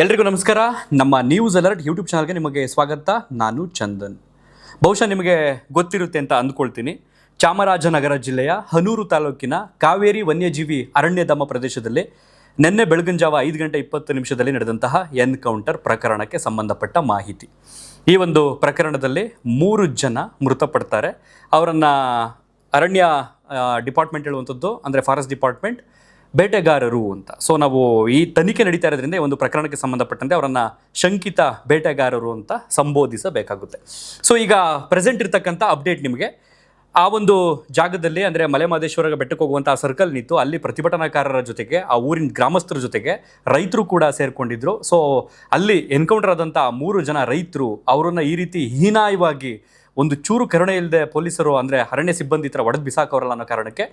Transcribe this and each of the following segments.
ಎಲ್ರಿಗೂ ನಮಸ್ಕಾರ. ನಮ್ಮ ನ್ಯೂಸ್ ಅಲರ್ಟ್ ಯೂಟ್ಯೂಬ್ ಚಾನಲ್ಗೆ ನಿಮಗೆ ಸ್ವಾಗತ. ನಾನು ಚಂದನ್. ಬಹುಶಃ ನಿಮಗೆ ಗೊತ್ತಿರುತ್ತೆ ಅಂತ ಅಂದ್ಕೊಳ್ತೀನಿ. ಚಾಮರಾಜನಗರ ಜಿಲ್ಲೆಯ ಹನೂರು ತಾಲೂಕಿನ ಕಾವೇರಿ ವನ್ಯಜೀವಿ ಅರಣ್ಯಧಾಮ ಪ್ರದೇಶದಲ್ಲಿ ನಿನ್ನೆ ಬೆಳಗಿನ ಜಾವ 5:20 ನಡೆದಂತಹ ಎನ್ಕೌಂಟರ್ ಪ್ರಕರಣಕ್ಕೆ ಸಂಬಂಧಪಟ್ಟ ಮಾಹಿತಿ. ಈ ಒಂದು ಪ್ರಕರಣದಲ್ಲಿ 3 ಜನ ಮೃತಪಡ್ತಾರೆ. ಅವರನ್ನು ಅರಣ್ಯ ಡಿಪಾರ್ಟ್ಮೆಂಟ್ ಹೇಳುವಂಥದ್ದು ಅಂದರೆ ಫಾರೆಸ್ಟ್ ಡಿಪಾರ್ಟ್ಮೆಂಟ್ ಬೇಟೆಗಾರರು ಅಂತ. ಸೊ ನಾವು ಈ ತನಿಖೆ ನಡೀತಾ ಇರೋದ್ರಿಂದ ಈ ಒಂದು ಪ್ರಕರಣಕ್ಕೆ ಸಂಬಂಧಪಟ್ಟಂತೆ ಅವರನ್ನು ಶಂಕಿತ ಬೇಟೆಗಾರರು ಅಂತ ಸಂಬೋಧಿಸಬೇಕಾಗುತ್ತೆ. ಸೊ ಈಗ ಪ್ರೆಸೆಂಟ್ ಇರ್ತಕ್ಕಂಥ ಅಪ್ಡೇಟ್ ನಿಮಗೆ, ಆ ಒಂದು ಜಾಗದಲ್ಲಿ ಅಂದರೆ ಮಲೆಮಹದೇಶ್ವರ ಬೆಟ್ಟಕ್ಕೆ ಹೋಗುವಂಥ ಸರ್ಕಲ್ ನಿಂತು ಅಲ್ಲಿ ಪ್ರತಿಭಟನಾಕಾರರ ಜೊತೆಗೆ ಆ ಊರಿನ ಗ್ರಾಮಸ್ಥರ ಜೊತೆಗೆ ರೈತರು ಕೂಡ ಸೇರಿಕೊಂಡಿದ್ರು. ಸೊ ಅಲ್ಲಿ ಎನ್ಕೌಂಟರ್ ಆದಂಥ 3 ಜನ ರೈತರು ಅವರನ್ನು ಈ ರೀತಿ ಹೀನಾಯವಾಗಿ ಒಂದು ಚೂರು ಕರುಣೆ ಇಲ್ಲದೆ ಪೊಲೀಸರು ಅಂದರೆ ಅರಣ್ಯ ಸಿಬ್ಬಂದಿ ಥರ ಒಡೆದು ಬಿಸಾಕೋರಲ್ಲ ಅನ್ನೋ ಕಾರಣಕ್ಕೆ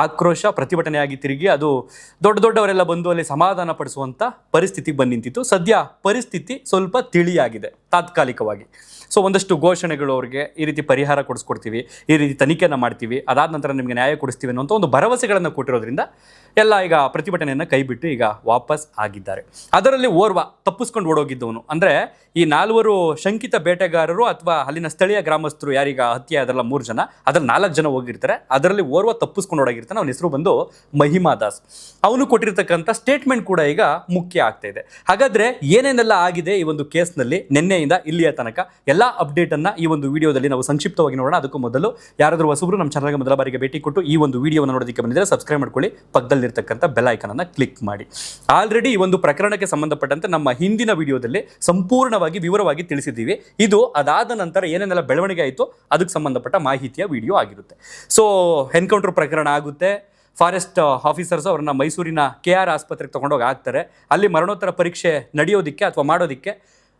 ಆಕ್ರೋಶ ಪ್ರತಿಭಟನೆಯಾಗಿ ತಿರುಗಿ ಅದು ದೊಡ್ಡವರೆಲ್ಲ ಬಂದು ಅಲ್ಲಿ ಸಮಾಧಾನ ಪಡಿಸುವಂಥ ಪರಿಸ್ಥಿತಿಗೆ ಬಂದು ನಿಂತಿತ್ತು. ಸದ್ಯ ಪರಿಸ್ಥಿತಿ ಸ್ವಲ್ಪ ತಿಳಿಯಾಗಿದೆ ತಾತ್ಕಾಲಿಕವಾಗಿ. ಸೊ ಒಂದಷ್ಟು ಘೋಷಣೆಗಳು ಅವ್ರಿಗೆ ಈ ರೀತಿ ಪರಿಹಾರ ಕೊಡಿಸ್ಕೊಡ್ತೀವಿ, ಈ ರೀತಿ ತನಿಖೆಯನ್ನು ಮಾಡ್ತೀವಿ, ಅದಾದ ನಂತರ ನಿಮಗೆ ನ್ಯಾಯ ಕೊಡಿಸ್ತೀವಿ ಅನ್ನೋಂಥ ಒಂದು ಭರವಸೆಗಳನ್ನು ಕೊಟ್ಟಿರೋದ್ರಿಂದ ಎಲ್ಲ ಈಗ ಪ್ರತಿಭಟನೆಯನ್ನು ಕೈಬಿಟ್ಟು ಈಗ ವಾಪಸ್ ಆಗಿದ್ದಾರೆ. ಅದರಲ್ಲಿ ಓರ್ವ ತಪ್ಪಿಸ್ಕೊಂಡು ಓಡೋಗಿದ್ದವನು ಅಂದರೆ ಈ 4 ಶಂಕಿತ ಬೇಟೆಗಾರರು ಅಥವಾ ಅಲ್ಲಿನ ಸ್ಥಳೀಯ ಗ್ರಾಮಸ್ಥರು ಯಾರೀಗ ಹತ್ಯೆ ಅದರಲ್ಲ 3 ಜನ, ಅದರಲ್ಲಿ 4 ಜನ ಹೋಗಿರ್ತಾರೆ. ಅದರಲ್ಲಿ ಓರ್ವ ತಪ್ಪಿಸ್ಕೊಂಡು ಓಡೋಗಿರ್ತಾನೆ. ಅವನ ಹೆಸರು ಬಂದು ಮಹಿಮಾ ದಾಸ್. ಅವನು ಕೊಟ್ಟಿರ್ತಕ್ಕಂಥ ಸ್ಟೇಟ್ಮೆಂಟ್ ಕೂಡ ಈಗ ಮುಖ್ಯ ಆಗ್ತಾ ಇದೆ. ಹಾಗಾದರೆ ಏನೇನೆಲ್ಲ ಆಗಿದೆ ಈ ಒಂದು ಕೇಸ್ನಲ್ಲಿ ನಿನ್ನೆಯಿಂದ ಇಲ್ಲಿಯ ತನಕ ಎಲ್ಲ ಅಪ್ಡೇಟನ್ನು ಈ ಒಂದು ವಿಡಿಯೋದಲ್ಲಿ ನಾವು ಸಂಕ್ಷಿಪ್ತವಾಗಿ ನೋಡೋಣ. ಅದಕ್ಕೂ ಮೊದಲು ಯಾರಾದರೂ ಹೊಸಬ್ರು ನಮ್ಮ ಚಾನಲ್ಗೆ ಮೊದಲ ಬಾರಿಗೆ ಭೇಟಿ ಕೊಟ್ಟು ಈ ಒಂದು ವಿಡಿಯೋವನ್ನು ನೋಡೋದಕ್ಕೆ ಬಂದಿದ್ದರೆ ಸಬ್ಸ್ಕ್ರೈಬ್ ಮಾಡ್ಕೊಳ್ಳಿ, ಪಕ್ಕದಲ್ಲಿರ್ತಕ್ಕಂಥ ಬೆಲ್ ಐಕನ್ ಅನ್ನು ಕ್ಲಿಕ್ ಮಾಡಿ. ಆಲ್ರೆಡಿ ಈ ಒಂದು ಪ್ರಕರಣಕ್ಕೆ ಸಂಬಂಧಪಟ್ಟಂತೆ ನಮ್ಮ ಹಿಂದಿನ ವಿಡಿಯೋದಲ್ಲಿ ಸಂಪೂರ್ಣವಾಗಿ ವಿವರವಾಗಿ ತಿಳಿಸಿದ್ದೀವಿ. ಇದು ಅದಾದ ನಂತರ ಏನೇನೆಲ್ಲ ಬೆಳವಣಿಗೆ ಆಯಿತು ಅದಕ್ಕೆ ಸಂಬಂಧಪಟ್ಟ ಮಾಹಿತಿಯ ವಿಡಿಯೋ ಆಗಿರುತ್ತೆ. ಸೊ ಎನ್ಕೌಂಟರ್ ಪ್ರಕರಣ ಆಗುತ್ತೆ. ಫಾರೆಸ್ಟ್ ಆಫೀಸರ್ಸ್ ಅವ್ರನ್ನ ಮೈಸೂರಿನ KR ಆಸ್ಪತ್ರೆಗೆ ತಗೊಂಡೋಗಿ ಹಾಕ್ತಾರೆ. ಅಲ್ಲಿ ಮರಣೋತ್ತರ ಪರೀಕ್ಷೆ ನಡೆಯೋದಕ್ಕೆ ಅಥವಾ ಮಾಡೋದಕ್ಕೆ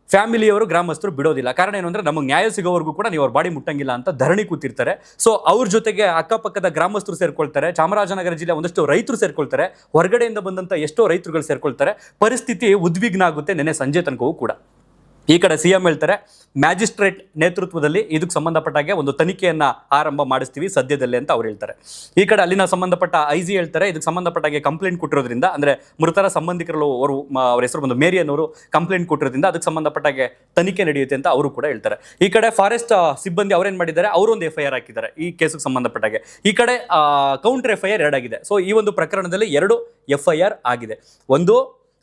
ಫ್ಯಾಮಿಲಿಯವರು ಗ್ರಾಮಸ್ಥರು ಬಿಡೋದಿಲ್ಲ. ಕಾರಣ ಏನು ಅಂದರೆ ನಮಗೆ ನ್ಯಾಯ ಸಿಗೋವರೆಗೂ ಕೂಡ ನೀವು ಅವ್ರ ಬಾಡಿ ಮುಟ್ಟಂಗಿಲ್ಲ ಅಂತ ಧರಣಿ ಕೂತಿರ್ತಾರೆ. ಸೊ ಅವ್ರ ಜೊತೆಗೆ ಅಕ್ಕಪಕ್ಕದ ಗ್ರಾಮಸ್ಥರು ಸೇರ್ಕೊಳ್ತಾರೆ. ಚಾಮರಾಜನಗರ ಜಿಲ್ಲೆ ಒಂದಷ್ಟು ರೈತರು ಸೇರ್ಕೊಳ್ತಾರೆ. ಹೊರಗಡೆಯಿಂದ ಬಂದಂಥ ಎಷ್ಟೋ ರೈತರುಗಳು ಸೇರ್ಕೊಳ್ತಾರೆ. ಪರಿಸ್ಥಿತಿ ಉದ್ವಿಗ್ನ ಆಗುತ್ತೆ ನಿನ್ನೆ ಸಂಜೆ ತನಕವೂ ಕೂಡ. ಈ ಕಡೆ CM ಹೇಳ್ತಾರೆ ಮ್ಯಾಜಿಸ್ಟ್ರೇಟ್ ನೇತೃತ್ವದಲ್ಲಿ ಇದಕ್ಕೆ ಸಂಬಂಧಪಟ್ಟಾಗೆ ಒಂದು ತನಿಖೆಯನ್ನು ಆರಂಭ ಮಾಡಿಸ್ತೀವಿ ಸದ್ಯದಲ್ಲೇ ಅಂತ ಅವ್ರು ಹೇಳ್ತಾರೆ. ಈ ಕಡೆ ಅಲ್ಲಿನ ಸಂಬಂಧಪಟ್ಟ IG ಹೇಳ್ತಾರೆ ಇದಕ್ಕೆ ಸಂಬಂಧಪಟ್ಟಾಗೆ ಕಂಪ್ಲೇಂಟ್ ಕೊಟ್ಟಿರೋದ್ರಿಂದ ಅಂದರೆ ಮೃತರ ಸಂಬಂಧಿಕರು ಅವ್ರ ಹೆಸರು ಬಂದು ಮೇರಿ ಅನ್ನೋರು ಕಂಪ್ಲೇಂಟ್ ಕೊಟ್ಟಿರೋದ್ರಿಂದ ಅದಕ್ಕೆ ಸಂಬಂಧಪಟ್ಟಾಗೆ ತನಿಖೆ ನಡೆಯುತ್ತೆ ಅಂತ ಅವರು ಕೂಡ ಹೇಳ್ತಾರೆ. ಈ ಕಡೆ ಫಾರೆಸ್ಟ್ ಸಿಬ್ಬಂದಿ ಅವ್ರೇನು ಮಾಡಿದ್ದಾರೆ, ಅವರೊಂದು FIR ಹಾಕಿದ್ದಾರೆ ಈ ಕೇಸಿಗೆ ಸಂಬಂಧಪಟ್ಟಾಗೆ. ಈ ಕಡೆ ಕೌಂಟರ್ FIR 2 ಆಗಿದೆ. ಸೊ ಈ ಒಂದು ಪ್ರಕರಣದಲ್ಲಿ 2 FIR ಆಗಿದೆ. ಒಂದು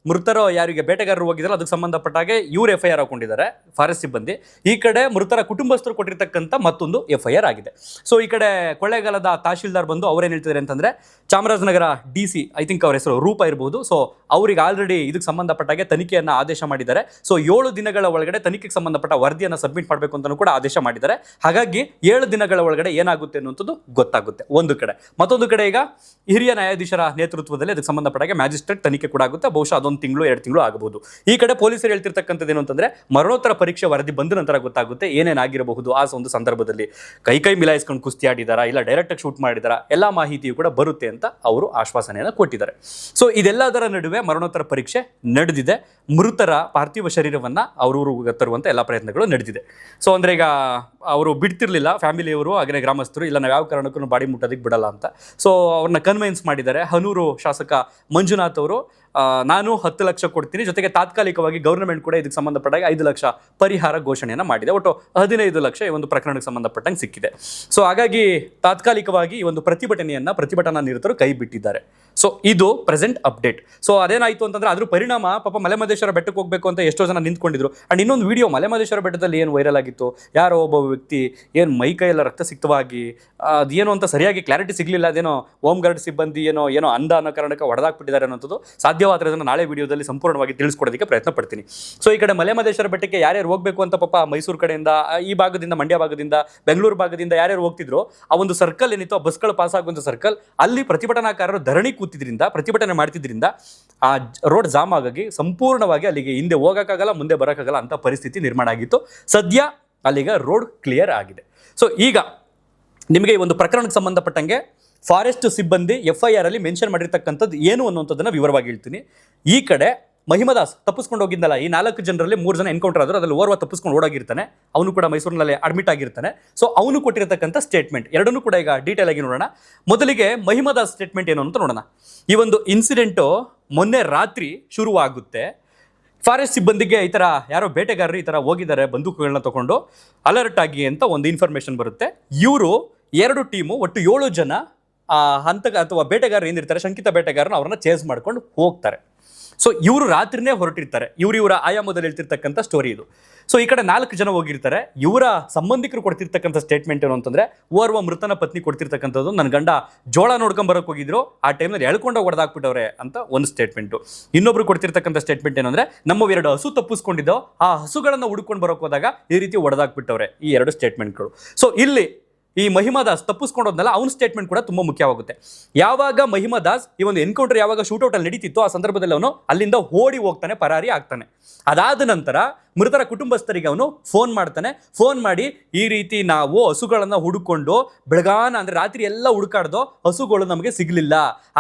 ಮೃತರು ಯಾರಿಗೆ ಬೇಟೆಗಾರರು ಹೋಗಿದ್ದಾರೆ ಅದಕ್ಕೆ ಸಂಬಂಧಪಟ್ಟಾಗೆ ಇವ್ರು FIR ಹಾಕೊಂಡಿದ್ದಾರೆ ಫಾರೆಸ್ಟ್ ಸಿಬ್ಬಂದಿ. ಈ ಕಡೆ ಮೃತರ ಕುಟುಂಬಸ್ಥರು ಕೊಟ್ಟಿರ್ತಕ್ಕಂಥ ಮತ್ತೊಂದು FIR ಆಗಿದೆ. ಸೊ ಈ ಕಡೆ ಕೊಳ್ಳೇಗಾಲದ ತಹಶೀಲ್ದಾರ್ ಬಂದು ಅವ್ರೇನು ಹೇಳ್ತಿದ್ದಾರೆ ಅಂತಂದರೆ ಚಾಮರಾಜನಗರ DC ಐ ಥಿಂಕ್ ಅವ್ರ ಹೆಸರು ರೂಪ ಇರಬಹುದು. ಸೊ ಅವ್ರಿಗೆ ಆಲ್ರೆಡಿ ಇದಕ್ಕೆ ಸಂಬಂಧಪಟ್ಟಾಗೆ ತನಿಖೆಯನ್ನು ಆದೇಶ ಮಾಡಿದ್ದಾರೆ. ಸೊ 7 ದಿನಗಳ ಒಳಗಡೆ ತನಿಖೆಗೆ ಸಂಬಂಧಪಟ್ಟ ವರದಿಯನ್ನು ಸಬ್ಮಿಟ್ ಮಾಡಬೇಕು ಅಂತಲೂ ಕೂಡ ಆದೇಶ ಮಾಡಿದ್ದಾರೆ. ಹಾಗಾಗಿ 7 ದಿನಗಳ ಒಳಗಡೆ ಏನಾಗುತ್ತೆ ಅನ್ನುವಂಥದ್ದು ಗೊತ್ತಾಗುತ್ತೆ ಒಂದು ಕಡೆ. ಮತ್ತೊಂದು ಕಡೆ ಈಗ ಹಿರಿಯ ನ್ಯಾಯಾಧೀಶರ ನೇತೃತ್ವದಲ್ಲಿ ಅದಕ್ಕೆ ಸಂಬಂಧಪಟ್ಟಾಗೆ ಮ್ಯಾಜಿಸ್ಟ್ರೇಟ್ ತನಿಖೆ ಕೂಡ ಆಗುತ್ತೆ. ಬಹುಶಃ ಅದೊಂದು ತಿಂಗಳು 2 ತಿಂಗಳು ಆಗಬಹುದು. ಈ ಕಡೆ ಪೊಲೀಸರು ಹೇಳ್ತಿರ್ತಕ್ಕಂಥದ್ದು ಏನು ಅಂತಂದ್ರೆ ಮರಣೋತ್ತರ ಪರೀಕ್ಷೆ ವರದಿ ಬಂದ ನಂತರ ಗೊತ್ತಾಗುತ್ತೆ ಏನೇನಾಗಿರಬಹುದು. ಆ ಒಂದು ಸಂದರ್ಭದಲ್ಲಿ ಕೈ ಮಿಲಾಯಿಸ್ಕೊಂಡು ಕುಸ್ತಿ ಆಡಿದಾರಾ ಇಲ್ಲ ಡೈರೆಕ್ಟ್ ಆಗಿ ಶೂಟ್ ಮಾಡಿದಾರಾ ಎಲ್ಲ ಮಾಹಿತಿಯು ಕೂಡ ಬರುತ್ತೆ ಅಂತ ಅವರು ಆಶ್ವಾಸನೆಯನ್ನು ಕೊಟ್ಟಿದ್ದಾರೆ. ಸೊ ಇದೆಲ್ಲದರ ನಡುವೆ ಮರಣೋತ್ತರ ಪರೀಕ್ಷೆ ನಡೆದಿದೆ. ಮೃತರ ಪಾರ್ಥಿವ ಶರೀರವನ್ನ ಅವರೂರಿಗೆ ತರುವಂತ ಎಲ್ಲ ಪ್ರಯತ್ನಗಳು ನಡೆದಿದೆ. ಸೊ ಅಂದ್ರೆ ಈಗ ಅವರು ಬಿಡ್ತಿರ್ಲಿಲ್ಲ ಫ್ಯಾಮಿಲಿಯವರು ಹಾಗೆ ಗ್ರಾಮಸ್ಥರು, ಇಲ್ಲ ನಾವು ಯಾವ ಕಾರಣಕ್ಕೂ ಬಾಡಿ ಮುಟ್ಟೋದಕ್ಕೆ ಬಿಡಲ್ಲ ಅಂತ. ಸೊ ಅವ್ರನ್ನ ಕನ್ವಿನ್ಸ್ ಮಾಡಿದ್ದಾರೆ. ಹನೂರು ಶಾಸಕ ಮಂಜುನಾಥ್ ಅವರು ನಾನು 10 ಲಕ್ಷ ಕೊಡ್ತೀನಿ, ಜೊತೆಗೆ ತಾತ್ಕಾಲಿಕವಾಗಿ ಗೌರ್ಮೆಂಟ್ ಕೂಡ ಇದಕ್ಕೆ ಸಂಬಂಧಪಟ್ಟಾಗ 5 ಲಕ್ಷ ಪರಿಹಾರ ಘೋಷಣೆಯನ್ನು ಮಾಡಿದೆ. ಒಟ್ಟು 15 ಲಕ್ಷ ಈ ಒಂದು ಪ್ರಕರಣಕ್ಕೆ ಸಂಬಂಧಪಟ್ಟಂಗೆ ಸಿಕ್ಕಿದೆ. ಸೊ ಹಾಗಾಗಿ ತಾತ್ಕಾಲಿಕವಾಗಿ ಈ ಒಂದು ಪ್ರತಿಭಟನಾ ನಿರತರು ಕೈ ಬಿಟ್ಟಿದ್ದಾರೆ. ಸೊ ಇದು ಪ್ರೆಸೆಂಟ್ ಅಪ್ಡೇಟ್. ಸೊ ಅದೇನಾಯಿತು ಅಂತಂದ್ರೆ ಅದ್ರ ಪರಿಣಾಮ ಪಾಪ ಮಲೆಮಹದೇಶ್ವರ ಬೆಟ್ಟಕ್ಕೆ ಹೋಗಬೇಕು ಅಂತ ಎಷ್ಟೋ ಜನ ನಿಂತ್ಕೊಂಡಿದ್ರು. ಅಂಡ್ ಇನ್ನೊಂದು ವಿಡಿಯೋ ಮಲೆಮಹದೇಶ್ವರ ಬೆಟ್ಟದಲ್ಲಿ ಏನು ವೈರಲ್ ಆಗಿತ್ತು, ಯಾರೋ ಒಬ್ಬ ವ್ಯಕ್ತಿ ಏನು ಮೈಕೈಯೆಲ್ಲ ರಕ್ತಸಿಕ್ತವಾಗಿ ಅದೇನು ಅಂತ ಸರಿಯಾಗಿ ಕ್ಲಾರಿಟಿ ಸಿಗಲಿಲ್ಲ. ಅದೇನೋ ಹೋಮ್ ಗಾರ್ಡ್ ಸಿಬ್ಬಂದಿ ಏನೋ ಅಂದ ಅನ್ನೋ ಕಾರಣಕ್ಕೆ ಹೊಡೆದಾಕ್ಬಿಟ್ಟಿದ್ದಾರೆ ಅನ್ನೋದು ಸಾಧ್ಯವಾದರೆ ಅದನ್ನು ನಾಳೆ ವಿಡಿಯೋದಲ್ಲಿ ಸಂಪೂರ್ಣವಾಗಿ ತಿಳಿಸ್ಕೊಡೋದಕ್ಕೆ ಪ್ರಯತ್ನ ಪಡ್ತೀನಿ. ಸೊ ಈ ಕಡೆ ಮಲೆಮಹದೇಶ್ವರ ಬೆಟ್ಟಕ್ಕೆ ಯಾರ್ಯಾರು ಹೋಗಬೇಕು ಅಂತ ಪಾಪ ಮೈಸೂರು ಕಡೆಯಿಂದ, ಈ ಭಾಗದಿಂದ, ಮಂಡ್ಯ ಭಾಗದಿಂದ, ಬೆಂಗಳೂರು ಭಾಗದಿಂದ ಯಾರ್ಯಾರು ಹೋಗ್ತಿದ್ರು ಆ ಒಂದು ಸರ್ಕಲ್ ಏನಿತ್ತು, ಆ ಬಸ್ಗಳು ಪಾಸ್ ಆಗುವಂಥ ಸರ್ಕಲ್ ಅಲ್ಲಿ ಪ್ರತಿಭಟನಾಕಾರರು ಧರಣಿ ಕೂತಿದ್ರಿಂದ, ಪ್ರತಿಭಟನೆ ಮಾಡ್ತಿದ್ರಿಂದ ಆ ರೋಡ್ ಜಾಮ್ ಆಗಿ ಸಂಪೂರ್ಣವಾಗಿ ಅಲ್ಲಿಗೆ ಹಿಂದೆ ಹೋಗೋಕ್ಕಾಗಲ್ಲ, ಮುಂದೆ ಬರೋಕ್ಕಾಗಲ್ಲ ಅಂತ ಪರಿಸ್ಥಿತಿ ನಿರ್ಮಾಣ ಆಗಿತ್ತು. ಸದ್ಯ ಅಲ್ಲಿಗ ರೋಡ್ ಕ್ಲಿಯರ್ ಆಗಿದೆ. ಸೊ ಈಗ ನಿಮಗೆ ಈ ಒಂದು ಪ್ರಕರಣಕ್ಕೆ ಸಂಬಂಧಪಟ್ಟಂಗೆ ಫಾರೆಸ್ಟ್ ಸಿಬ್ಬಂದಿ FIR ಅಲ್ಲಿ ಮೆನ್ಷನ್ ಮಾಡಿರ್ತಕ್ಕಂಥದ್ದು ಏನು ಅನ್ನುವಂಥದ್ದನ್ನು ವಿವರವಾಗಿ ಹೇಳ್ತೀನಿ. ಈ ಕಡೆ ಮಹಿಮದಾಸ್ ತಪ್ಪಿಸ್ಕೊಂಡು ಹೋಗಿದ್ದಲ್ಲ, ಈ 4 ಜನರಲ್ಲಿ 3 ಜನ ಎನ್ಕೌಂಟರ್ ಆದರೂ ಅದರಲ್ಲಿ ಓರ್ವ ತಪ್ಪಿಸ್ಕೊಂಡು ಓಡೋಗಿರ್ತಾನೆ. ಅವನು ಕೂಡ ಮೈಸೂರಿನಲ್ಲೇ ಅಡ್ಮಿಟ್ ಆಗಿರ್ತಾನೆ. ಸೊ ಅವನು ಕೊಟ್ಟಿರತಕ್ಕಂಥ ಸ್ಟೇಟ್ಮೆಂಟ್ ಎರಡನ್ನೂ ಕೂಡ ಈಗ ಡೀಟೇಲ್ ಆಗಿ ನೋಡೋಣ. ಮೊದಲಿಗೆ ಮಹಿಮದಾಸ್ ಸ್ಟೇಟ್ಮೆಂಟ್ ಏನು ಅಂತ ನೋಡೋಣ. ಈ ಒಂದು ಇನ್ಸಿಡೆಂಟು ಮೊನ್ನೆ ರಾತ್ರಿ ಶುರುವಾಗುತ್ತೆ. ಫಾರೆಸ್ಟ್ ಸಿಬ್ಬಂದಿಗೆ ಈ ಥರ ಯಾರೋ ಬೇಟೆಗಾರರು ಈ ಥರ ಹೋಗಿದ್ದಾರೆ ಬಂದೂಕುಗಳನ್ನ ತಗೊಂಡು ಅಲರ್ಟ್ ಆಗಿ ಅಂತ ಒಂದು ಇನ್ಫಾರ್ಮೇಶನ್ ಬರುತ್ತೆ. ಇವರು 2 ಟೀಮು ಒಟ್ಟು 7 ಜನ ಹಂತ ಅಥವಾ ಬೇಟೆಗಾರರು ಏನಿರ್ತಾರೆ ಶಂಕಿತ ಬೇಟೆಗಾರನ ಅವ್ರನ್ನ ಚೇಸ್ ಮಾಡ್ಕೊಂಡು ಹೋಗ್ತಾರೆ. ಸೊ ಇವರು ರಾತ್ರಿನೇ ಹೊರಟಿರ್ತಾರೆ. ಇವರ ಆಯಾಮದಲ್ಲಿ ಹೇಳ್ತಿರ್ತಕ್ಕಂಥ ಸ್ಟೋರಿ ಇದು. ಸೊ ಈ ಕಡೆ 4 ಜನ ಹೋಗಿರ್ತಾರೆ. ಇವರ ಸಂಬಂಧಿಕರು ಕೊಡ್ತಿರ್ತಕ್ಕಂಥ ಸ್ಟೇಟ್ಮೆಂಟ್ ಏನು ಅಂತಂದ್ರೆ, ಓರ್ವ ಮೃತನ ಪತ್ನಿ ಕೊಡ್ತಿರ್ತಕ್ಕಂಥದ್ದು, ನನ್ನ ಗಂಡ ಜೋಳ ನೋಡ್ಕೊಂಡ್ ಬರೋಕೆ ಹೋಗಿದ್ರು, ಆ ಟೈಮ್ನಲ್ಲಿ ಎಳ್ಕೊಂಡು ಹೊಡೆದಾಕ್ಬಿಟ್ಟವ್ರೆ ಅಂತ ಒಂದು ಸ್ಟೇಟ್ಮೆಂಟು. ಇನ್ನೊಬ್ರು ಕೊಡ್ತಿರ್ತಕ್ಕಂಥ ಸ್ಟೇಟ್ಮೆಂಟ್ ಏನಂದ್ರೆ, ನಮ್ಮ 2 ಹಸು ತಪ್ಪಿಸ್ಕೊಂಡಿದ್ದೋ, ಆ ಹಸುಗಳನ್ನ ಹುಡುಕೊಂಡು ಬರೋಕೆ ಹೋದಾಗ ಈ ರೀತಿ ಹೊಡೆದಾಕ್ಬಿಟ್ಟವ್ರೆ. ಈ 2 ಸ್ಟೇಟ್ಮೆಂಟ್ಗಳು. ಸೊ ಇಲ್ಲಿ ಈ ಮಹಿಮಾ ದಾಸ್ ತಪ್ಪಿಸ್ಕೊಂಡೋದ್ನಲ್ಲ, ಅವ್ನ ಸ್ಟೇಟ್ಮೆಂಟ್ ಕೂಡ ತುಂಬಾ ಮುಖ್ಯವಾಗುತ್ತೆ. ಯಾವಾಗ ಮಹಿಮಾ ದಾಸ್ ಈ ಒಂದು ಎನ್ಕೌಂಟರ್ ಯಾವಾಗ ಶೂಟೌಟ್ ಅಲ್ಲಿ ನಡೀತಿತ್ತು, ಆ ಸಂದರ್ಭದಲ್ಲಿ ಅವನು ಅಲ್ಲಿಂದ ಓಡಿ ಹೋಗ್ತಾನೆ, ಪರಾರಿ ಆಗ್ತಾನೆ. ಅದಾದ ನಂತರ ಮೃತರ ಕುಟುಂಬಸ್ಥರಿಗೆ ಅವನು ಫೋನ್ ಮಾಡ್ತಾನೆ. ಫೋನ್ ಮಾಡಿ ಈ ರೀತಿ ನಾವು ಹಸುಗಳನ್ನ ಹುಡುಕೊಂಡು ಬೆಳಗಾನ ಅಂದ್ರೆ ರಾತ್ರಿ ಎಲ್ಲ ಹುಡುಕಾಡ್ದೋ, ಹಸುಗಳು ನಮಗೆ ಸಿಗ್ಲಿಲ್ಲ.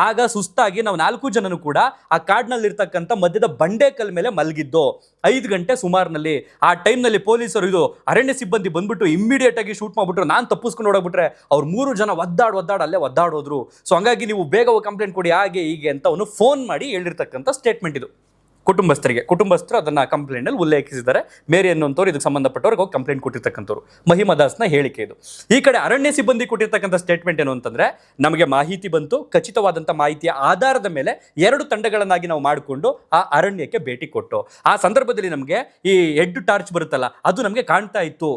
ಆಗ ಸುಸ್ತಾಗಿ ನಾವು 4 ಜನನು ಕೂಡ ಆ ಕಾಡ್ನಲ್ಲಿರ್ತಕ್ಕಂಥ ಮಧ್ಯದ ಬಂಡೆಕಲ್ ಮೇಲೆ ಮಲಗಿದ್ದು 5 ಗಂಟೆ ಸುಮಾರಿನಲ್ಲಿ. ಆ ಟೈಮ್ನಲ್ಲಿ ಪೊಲೀಸರು ಇದು ಅರಣ್ಯ ಸಿಬ್ಬಂದಿ ಬಂದ್ಬಿಟ್ಟು ಇಮ್ಮಿಡಿಯೇಟ್ ಆಗಿ ಶೂಟ್ ಮಾಡ್ಬಿಟ್ರು. ನಾನು ತಪ್ಪಿಸ್ಕೊಂಡು ಹೋಗ್ಬಿಟ್ರೆ ಅವ್ರು 3 ಜನ ಒದ್ದಾಡ್ ಅಲ್ಲೇ ಒದ್ದಾಡೋದ್ರು. ಸೊ ಹಂಗಾಗಿ ನೀವು ಬೇಗ ಕಂಪ್ಲೇಂಟ್ ಕೊಡಿ, ಹಾಗೆ ಹೀಗೆ ಅಂತ ಅವನು ಫೋನ್ ಮಾಡಿ ಹೇಳಿರ್ತಕ್ಕಂಥ ಸ್ಟೇಟ್ಮೆಂಟ್ ಇದು ಕುಟುಂಬಸ್ಥರು ಅದನ್ನ ಕಂಪ್ಲೇಂಟ್ ಅಲ್ಲಿ ಉಲ್ಲೇಖಿಸಿದ್ದಾರೆ. ಮೇರಿ ಅನ್ನುವಂಥವ್ರು ಇದಕ್ಕೆ ಸಂಬಂಧಪಟ್ಟವ್ರಿಗೆ ಹೋಗಿ ಕಂಪ್ಲೇಂಟ್ ಕೊಟ್ಟಿರ್ತಕ್ಕಂಥವ್ರು ಮಹಿಮಾ ದಾಸ್ನ ಹೇಳಿಕೆ ಇದು. ಈ ಕಡೆ ಅರಣ್ಯ ಸಿಬ್ಬಂದಿ ಕೊಟ್ಟಿರ್ತಕ್ಕಂಥ ಸ್ಟೇಟ್ಮೆಂಟ್ ಏನು ಅಂತಂದ್ರೆ, ನಮಗೆ ಮಾಹಿತಿ ಬಂತು, ಖಚಿತವಾದಂಥ ಮಾಹಿತಿಯ ಆಧಾರದ ಮೇಲೆ 2 ತಂಡಗಳನ್ನಾಗಿ ನಾವು ಮಾಡಿಕೊಂಡು ಆ ಅರಣ್ಯಕ್ಕೆ ಭೇಟಿ ಕೊಟ್ಟು, ಆ ಸಂದರ್ಭದಲ್ಲಿ ನಮಗೆ ಈ ಹೆಡ್ ಟಾರ್ಚ್ ಬರುತ್ತಲ್ಲ, ಅದು ನಮಗೆ ಕಾಣ್ತಾ ಇತ್ತು.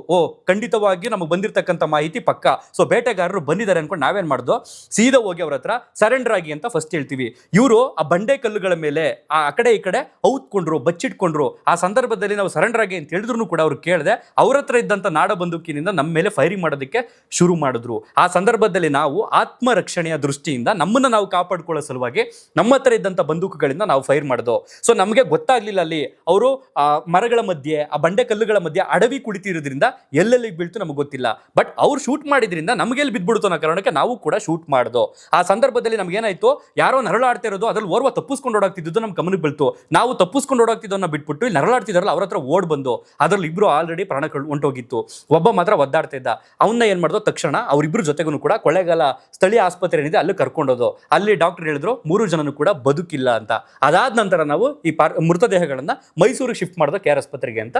ಖಂಡಿತವಾಗಿ ನಮಗೆ ಬಂದಿರತಕ್ಕಂಥ ಮಾಹಿತಿ ಪಕ್ಕ. ಸೊ ಬೇಟೆಗಾರರು ಬಂದಿದ್ದಾರೆ ಅನ್ಕೊಂಡು ನಾವೇನ್ ಮಾಡ್ದೋ, ಸೀದಾ ಹೋಗಿ ಅವ್ರ ಹತ್ರ ಸರೆಂಡರ್ ಆಗಿ ಅಂತ ಫಸ್ಟ್ ಹೇಳ್ತೀವಿ. ಇವರು ಆ ಬಂಡೆ ಕಲ್ಲುಗಳ ಮೇಲೆ ಆ ಕಡೆ ಈ ಕಡೆ ಔತ್ಕೊಂಡ್ರು, ಬಚ್ಚಿಟ್ಕೊಂಡ್ರು. ಆ ಸಂದರ್ಭದಲ್ಲಿ ನಾವು ಸರೆಂಡರ್ ಆಗಿ ಅಂತ ಹೇಳಿದ್ರು ಕೂಡ ಅವ್ರು ಕೇಳದೆ ಅವ್ರ ಹತ್ರ ಇದ್ದಂಥ ನಾಡ ಬಂದೂಕಿನಿಂದ ನಮ್ಮ ಮೇಲೆ ಫೈರಿಂಗ್ ಮಾಡೋದಕ್ಕೆ ಶುರು ಮಾಡಿದ್ರು. ಆ ಸಂದರ್ಭದಲ್ಲಿ ನಾವು ಆತ್ಮರಕ್ಷಣೆಯ ದೃಷ್ಟಿಯಿಂದ ನಮ್ಮನ್ನು ನಾವು ಕಾಪಾಡ್ಕೊಳ್ಳೋ ಸಲುವಾಗಿ ನಮ್ಮ ಹತ್ರ ಇದ್ದಂಥ ಬಂದೂಕುಗಳಿಂದ ನಾವು ಫೈರ್ ಮಾಡಿದೋ. ಸೊ ನಮಗೆ ಗೊತ್ತಾಗ್ಲಿಲ್ಲ ಅಲ್ಲಿ ಅವರು ಆ ಮರಗಳ ಮಧ್ಯೆ, ಆ ಬಂಡೆ ಕಲ್ಲುಗಳ ಮಧ್ಯೆ ಅಡವಿ ಕುಳಿತಿರೋದ್ರಿಂದ ಎಲ್ಲೆಲ್ಲಿ ಬೀಳ್ತು ನಮಗೆ ಗೊತ್ತಿಲ್ಲ. ಬಟ್ ಅವ್ರು ಶೂಟ್ ಮಾಡಿದ್ರಿಂದ ನಮಗೆಲ್ಲಿ ಬಿದ್ಬಿಡ್ತು ಅನ್ನೋ ಕಾರಣಕ್ಕೆ ನಾವು ಕೂಡ ಶೂಟ್ ಮಾಡ್ದೋ. ಆ ಸಂದರ್ಭದಲ್ಲಿ ನಮ್ಗೇನಾಯ್ತು, ಯಾರೋ ನರಳಾಡ್ತಾ ಇರೋದು, ಅದ್ರಲ್ಲಿ ಓರ್ವ ತಪ್ಪಿಸ್ಕೊಂಡು ಓಡಾಗ್ತಿದ್ದು ನಮ್ಗೆ ಗಮನಕ್ಕೆ ಬೀಳ್ತು. ನಾವು ತಪ್ಪಿಸ್ಕೊಂಡು ಓಡಾಗ್ತಿದ್ದವನ್ನ ಬಿಟ್ಬಿಟ್ಟು ಇಲ್ಲಿ ನರಳಾಡ್ತಿದಾರಲ್ಲ ಅವ್ರ ಹತ್ರ ಓಡ್ ಬಂದು ಅದ್ರಲ್ಲಿ ಇಬ್ರು ಆಲ್ರೆಡಿ ಪ್ರಾಣ ಹೊಂಟೋಗಿತ್ತು. ಒಬ್ಬ ಮಾತ್ರ ಒದ್ದಾಡ್ತಾ ಇದ್ದ. ಅವನ್ನ ಏನ್ ಮಾಡ್ದೋ, ತಕ್ಷಣ ಅವ್ರಿಬ್ರು ಜೊತೆಗೂ ಕೂಡ ಕೊಳ್ಳೇಗಾಲ ಸ್ಥಳೀಯ ಆಸ್ಪತ್ರೆ ಏನಿದೆ ಅಲ್ಲಿ ಕರ್ಕೊಂಡೋದು. ಅಲ್ಲಿ ಡಾಕ್ಟರ್ ಹೇಳಿದ್ರು 3 ಜನನು ಕೂಡ ಬದುಕಿಲ್ಲ ಅಂತ. ಅದಾದ ನಂತರ ನಾವು ಈ ಮೃತದೇಹಗಳನ್ನ ಮೈಸೂರಿಗೆ ಶಿಫ್ಟ್ ಮಾಡಿದ KR ಆಸ್ಪತ್ರೆಗೆ ಅಂತ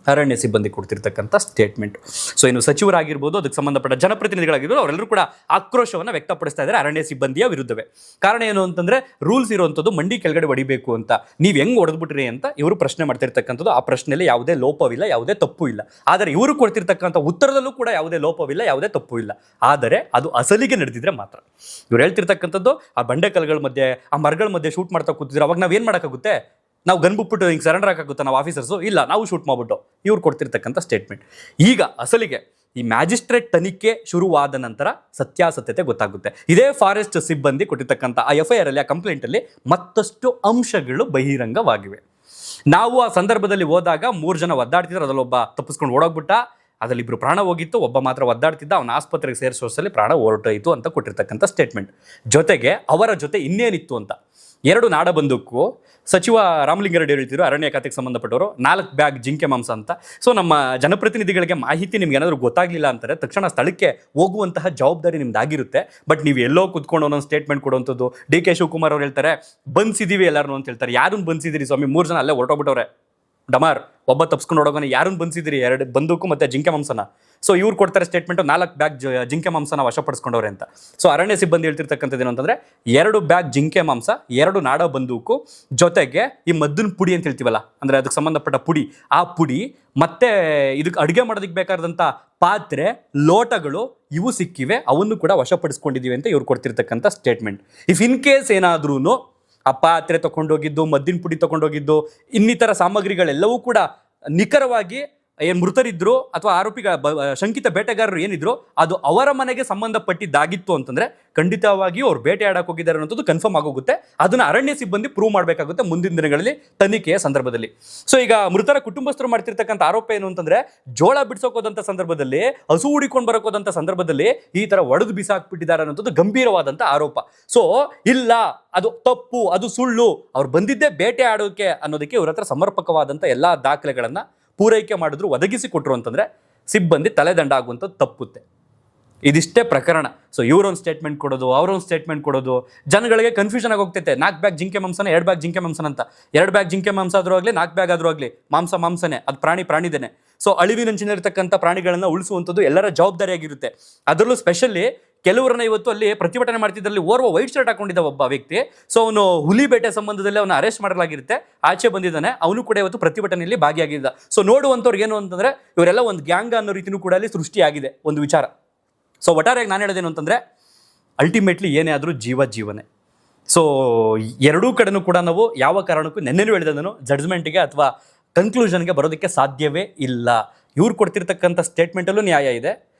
ಅರಣ್ಯ ಸಿಬ್ಬಂದಿ ಕೊಡ್ತಿರ್ತಕ್ಕಂಥ ಸ್ಟೇಟ್ಮೆಂಟ್. ಸೊ ಇನ್ನು ಸಚಿವರಾಗಿರ್ಬೋದು, ಅದಕ್ಕೆ ಸಂಬಂಧಪಟ್ಟ ಜನಪ್ರತಿನಿಧಿಗಳಾಗಿರ್ಬೋದು, ಅವರೆಲ್ಲರೂ ಕೂಡ ಆಕ್ರೋಶವನ್ನು ವ್ಯಕ್ತಪಡಿಸ್ತಾ ಇದ್ದಾರೆ ಅರಣ್ಯ ಸಿಬ್ಬಂದಿಯ ವಿರುದ್ಧವೇ. ಕಾರಣ ಏನು ಅಂತಂದ್ರೆ, ರೂಲ್ಸ್ ಇರುವಂಥದ್ದು ಮಂಡಿ ಕೆಳಗಡೆ ಹೊಡಿಬೇಕು ಅಂತ. ನೀವು ಹೆಂಗ್ ಹೊಡೆದ್ಬಿಟ್ರಿ ಅಂತ ಇವರು ಪ್ರಶ್ನೆ ಮಾಡ್ತಿರ್ತಕ್ಕಂಥದ್ದು. ಆ ಪ್ರಶ್ನೆಯಲ್ಲಿ ಯಾವುದೇ ಲೋಪವಿಲ್ಲ, ಯಾವುದೇ ತಪ್ಪು ಇಲ್ಲ. ಆದರೆ ಇವರು ಕೊಡ್ತಿರ್ತಕ್ಕಂಥ ಉತ್ತರದಲ್ಲೂ ಕೂಡ ಯಾವುದೇ ಲೋಪವಿಲ್ಲ, ಯಾವುದೇ ತಪ್ಪು ಇಲ್ಲ. ಆದರೆ ಅದು ಅಸಲಿಗೆ ನಡೆದಿದ್ರೆ ಮಾತ್ರ. ಇವ್ರು ಹೇಳ್ತಿರ್ತಕ್ಕಂಥದ್ದು ಆ ಬಂಡೆ ಕಲ್ಗಳ ಮಧ್ಯೆ, ಆ ಮರಗಳ ಮಧ್ಯೆ ಶೂಟ್ ಮಾಡ್ತಾ ಕೂತಿದ್ರೆ ಅವಾಗ ನಾವೇನ್ ಮಾಡೋಕ್ಕಾಗುತ್ತೆ? ನಾವು ಗನ್ ಬಿಟ್ಬಿಟ್ಟು ಹಿಂಗೆ ಸರೆಂಡರ್ ಹಾಕಾಗುತ್ತೆ ನಾವು ಆಫೀಸರ್ಸು? ಇಲ್ಲ, ನಾವು ಶೂಟ್ ಮಾಡ್ಬಿಟ್ಟು. ಇವ್ರು ಕೊಡ್ತಿರ್ತಕ್ಕಂಥ ಸ್ಟೇಟ್ಮೆಂಟ್. ಈಗ ಅಸಲಿಗೆ ಈ ಮ್ಯಾಜಿಸ್ಟ್ರೇಟ್ ತನಿಖೆ ಶುರುವಾದ ನಂತರ ಸತ್ಯಾಸತ್ಯತೆ ಗೊತ್ತಾಗುತ್ತೆ. ಇದೇ ಫಾರೆಸ್ಟ್ ಸಿಬ್ಬಂದಿ ಕೊಟ್ಟಿರ್ತಕ್ಕಂಥ ಆ FIR ಅಲ್ಲಿ, ಆ ಕಂಪ್ಲೇಂಟ್ ಅಲ್ಲಿ ಮತ್ತಷ್ಟು ಅಂಶಗಳು ಬಹಿರಂಗವಾಗಿವೆ. ನಾವು ಆ ಸಂದರ್ಭದಲ್ಲಿ ಹೋದಾಗ 3 ಜನ ಒದ್ದಾಡ್ತಿದ್ರು, ಅದರಲ್ಲಿ ಒಬ್ಬ ತಪ್ಪಿಸ್ಕೊಂಡು ಓಡೋಗ್ಬಿಟ್ಟ, ಅದರಲ್ಲಿ 2 ಪ್ರಾಣ ಹೋಗಿತ್ತು, ಒಬ್ಬ ಮಾತ್ರ ಒದ್ದಾಡ್ತಿದ್ದ, ಅವನ ಆಸ್ಪತ್ರೆಗೆ ಸೇರಿಸೋಸಲ್ಲಿ ಪ್ರಾಣ ಹೊರಟೋಯಿತು ಅಂತ ಕೊಟ್ಟಿರ್ತಕ್ಕಂಥ ಸ್ಟೇಟ್ಮೆಂಟ್. ಜೊತೆಗೆ ಅವರ ಜೊತೆ ಇನ್ನೇನಿತ್ತು ಅಂತ 2 ನಾಡ ಬಂದೂಕು. ಸಚಿವ ರಾಮಲಿಂಗಾರೆಡ್ಡಿ ಹೇಳ್ತಿದ್ರು, ಅರಣ್ಯ ಖಾತೆಗೆ ಸಂಬಂಧಪಟ್ಟವರು, 4 ಬ್ಯಾಗ್ ಜಿಂಕೆ ಮಾಂಸ ಅಂತ. ಸೊ ನಮ್ಮ ಜನಪ್ರತಿನಿಧಿಗಳಿಗೆ ಮಾಹಿತಿ ನಿಮ್ಗೆ ಏನಾದರೂ ಗೊತ್ತಾಗ್ಲಿಲ್ಲ ಅಂತಾರೆ, ತಕ್ಷಣ ಸ್ಥಳಕ್ಕೆ ಹೋಗುವಂತಹ ಜವಾಬ್ದಾರಿ ನಿಮ್ದಾಗಿರುತ್ತೆ. ಬಟ್ ನೀವು ಎಲ್ಲೋ ಕುತ್ಕೊಂಡು ಒಂದೊಂದು ಸ್ಟೇಟ್ಮೆಂಟ್ ಕೊಡುವಂಥದ್ದು. DK ಶಿವಕುಮಾರ್ ಅವ್ರು ಹೇಳ್ತಾರೆ ಬಂಧಿಸಿದೀವಿ ಎಲ್ಲರೂ ಅಂತ ಹೇಳ್ತಾರೆ. ಯಾರನ್ನು ಬಂಧಿಸಿದಿರಿ ಸ್ವಾಮಿ? 3 ಜನ ಅಲ್ಲೇ ಹೊರಟೋಗ್ಬಿಟ್ಟವ್ರೆ. ಡಮಾರ್ ಒಬ್ಬ ತಪ್ಸ್ಕೊಂಡು ಹೋಗೋಣ, ಯಾರನ್ನು ಬಂಧಿಸಿದಿರಿ? 2 ಬಂದೂಕು ಮತ್ತೆ ಜಿಂಕೆ ಮಾಂಸನ. ಸೊ ಇವ್ರು ಕೊಡ್ತಾರೆ ಸ್ಟೇಟ್ಮೆಂಟ್, 4 ಬ್ಯಾಗ್ ಜಿಂಕೆ ಮಾಂಸನ ವಶಪಡಿಸ್ಕೊಂಡವ್ರೆ ಅಂತ. ಸೊ ಅರಣ್ಯ ಸಿಬ್ಬಂದಿ ಹೇಳ್ತಿರ್ತಕ್ಕಂಥದ್ದು ಏನು ಅಂತಂದ್ರೆ, 2 ಬ್ಯಾಗ್ ಜಿಂಕೆ ಮಾಂಸ, 2 ನಾಡ ಬಂದೂಕು, ಜೊತೆಗೆ ಈ ಮದ್ದಿನ ಪುಡಿ ಅಂತ ಹೇಳ್ತೀವಲ್ಲ, ಅಂದ್ರೆ ಅದಕ್ಕೆ ಸಂಬಂಧಪಟ್ಟ ಪುಡಿ, ಆ ಪುಡಿ ಮತ್ತೆ ಇದಕ್ಕೆ ಅಡುಗೆ ಮಾಡೋದಕ್ಕೆ ಬೇಕಾದಂಥ ಪಾತ್ರೆ, ಲೋಟಗಳು ಇವು ಸಿಕ್ಕಿವೆ, ಅವನ್ನು ಕೂಡ ವಶಪಡಿಸ್ಕೊಂಡಿದ್ದೀವಿ ಅಂತ ಇವ್ರು ಕೊಡ್ತಿರ್ತಕ್ಕಂಥ ಸ್ಟೇಟ್ಮೆಂಟ್. ಇಫ್ ಇನ್ ಕೇಸ್ ಏನಾದ್ರೂ ಆ ಪಾತ್ರೆ ತಗೊಂಡೋಗಿದ್ದು, ಮದ್ದಿನ ಪುಡಿ ತಗೊಂಡೋಗಿದ್ದು, ಇನ್ನಿತರ ಸಾಮಗ್ರಿಗಳೆಲ್ಲವೂ ಕೂಡ ನಿಖರವಾಗಿ ಏನು ಮೃತರಿದ್ರು ಅಥವಾ ಶಂಕಿತ ಬೇಟೆಗಾರರು ಏನಿದ್ರು ಅದು ಅವರ ಮನೆಗೆ ಸಂಬಂಧಪಟ್ಟಿದ್ದಾಗಿತ್ತು ಅಂತಂದ್ರೆ ಖಂಡಿತವಾಗಿಯೂ ಅವ್ರು ಬೇಟೆ ಆಡಕ್ಕೆ ಹೋಗಿದ್ದಾರೆ ಅನ್ನೋದು ಕನ್ಫರ್ಮ್ ಆಗೋಗುತ್ತೆ. ಅದನ್ನ ಅರಣ್ಯ ಸಿಬ್ಬಂದಿ ಪ್ರೂವ್ ಮಾಡಬೇಕಾಗುತ್ತೆ ಮುಂದಿನ ದಿನಗಳಲ್ಲಿ ತನಿಖೆಯ ಸಂದರ್ಭದಲ್ಲಿ. ಸೊ ಈಗ ಮೃತರ ಕುಟುಂಬಸ್ಥರು ಮಾಡ್ತಿರ್ತಕ್ಕಂಥ ಆರೋಪ ಏನು ಅಂತಂದ್ರೆ, ಜೋಳ ಬಿಡಿಸೋಕೋದಂಥ ಸಂದರ್ಭದಲ್ಲಿ, ಹಸು ಹುಡಿಕೊಂಡು ಬರೋಕೋದಂಥ ಸಂದರ್ಭದಲ್ಲಿ ಈ ತರ ಒಡೆದು ಬಿಸಾಕ್ಬಿಟ್ಟಿದ್ದಾರೆ ಅನ್ನೋದು ಗಂಭೀರವಾದಂಥ ಆರೋಪ. ಸೊ ಇಲ್ಲ, ಅದು ತಪ್ಪು, ಅದು ಸುಳ್ಳು, ಅವ್ರು ಬಂದಿದ್ದೇ ಬೇಟೆ ಆಡೋಕೆ ಅನ್ನೋದಕ್ಕೆ ಇವ್ರ ಹತ್ರ ಸಮರ್ಪಕವಾದಂಥ ಎಲ್ಲಾ ದಾಖಲೆಗಳನ್ನ ಪೂರೈಕೆ ಮಾಡಿದ್ರು, ಒದಗಿಸಿ ಕೊಟ್ಟರು ಅಂತಂದ್ರೆ ಸಿಬ್ಬಂದಿ ತಲೆದಂಡ ಆಗುವಂಥದ್ದು ತಪ್ಪುತ್ತೆ. ಇದಿಷ್ಟೇ ಪ್ರಕರಣ. ಸೊ ಇವರೊಂದು ಸ್ಟೇಟ್ಮೆಂಟ್ ಕೊಡೋದು, ಅವರೊಂದು ಸ್ಟೇಟ್ಮೆಂಟ್ ಕೊಡೋದು, ಜನಗಳಿಗೆ ಕನ್ಫ್ಯೂಷನ್ ಆಗಿ ಹೋಗ್ತೈತೆ. 4 ಬ್ಯಾಗ್ ಜಿಂಕೆ ಮಾಂಸನ, 2 ಬ್ಯಾಗ್ ಜಿಂಕೆ ಮಾಂಸನ ಅಂತ. 2 ಬ್ಯಾಗ್ ಜಿಂಕೆ ಮಾಂಸ ಆದ್ರೂ ಆಗಲಿ, 4 ಬ್ಯಾಗ್ ಆದ್ರೂ ಆಗಲಿ, ಮಾಂಸನೇ, ಅದು ಪ್ರಾಣಿದೇನೆ. ಸೊ ಅಳಿವಿನಂಚಿನಲ್ಲಿರ್ತಕ್ಕಂಥ ಪ್ರಾಣಿಗಳನ್ನ ಉಳಿಸುವಂಥದ್ದು ಎಲ್ಲರ ಜವಾಬ್ದಾರಿಯಾಗಿರುತ್ತೆ. ಅದರಲ್ಲೂ ಸ್ಪೆಷಲಿ ಕೆಲವರನ್ನ ಇವತ್ತು ಅಲ್ಲಿ ಪ್ರತಿಭಟನೆ ಮಾಡ್ತಿದ್ದಲ್ಲಿ ಓರ್ವ ವೈಟ್ ಶರ್ಟ್ ಹಾಕೊಂಡಿದ್ದ ಒಬ್ಬ ವ್ಯಕ್ತಿ. ಸೊ ಅವನು ಹುಲಿ ಬೇಟೆ ಸಂಬಂಧದಲ್ಲಿ ಅವನು ಅರೆಸ್ಟ್ ಮಾಡಲಾಗಿರುತ್ತೆ, ಆಚೆ ಬಂದಿದ್ದಾನೆ. ಅವನು ಕೂಡ ಇವತ್ತು ಪ್ರತಿಭಟನೆಯಲ್ಲಿ ಭಾಗಿಯಾಗಿದ್ದ. ಸೊ ನೋಡುವಂಥವ್ರಿಗೆ ಏನು ಅಂತಂದ್ರೆ ಇವರೆಲ್ಲ ಒಂದು ಗ್ಯಾಂಗ್ ಅನ್ನೋ ರೀತಿಯೂ ಕೂಡ ಅಲ್ಲಿ ಸೃಷ್ಟಿಯಾಗಿದೆ ಒಂದು ವಿಚಾರ. ಸೊ ಒಟ್ಟಾರೆಯಾಗಿ ನಾನು ಹೇಳೋದೇನು ಅಂತಂದರೆ, ಅಲ್ಟಿಮೇಟ್ಲಿ ಏನೇ ಆದರೂ ಜೀವನೇ. ಸೊ ಎರಡೂ ಕಡೆನೂ ಕೂಡ ನಾವು ಯಾವ ಕಾರಣಕ್ಕೂ ನೆನ್ನೆನೂ ಹೇಳಿದನು ಜಡ್ಜ್ಮೆಂಟಿಗೆ ಅಥವಾ ಕನ್ಕ್ಲೂಷನ್ಗೆ ಬರೋದಕ್ಕೆ ಸಾಧ್ಯವೇ ಇಲ್ಲ. ಇವ್ರು ಕೊಡ್ತಿರ್ತಕ್ಕಂಥ ಸ್ಟೇಟ್ಮೆಂಟಲ್ಲೂ ನ್ಯಾಯ ಇದೆ,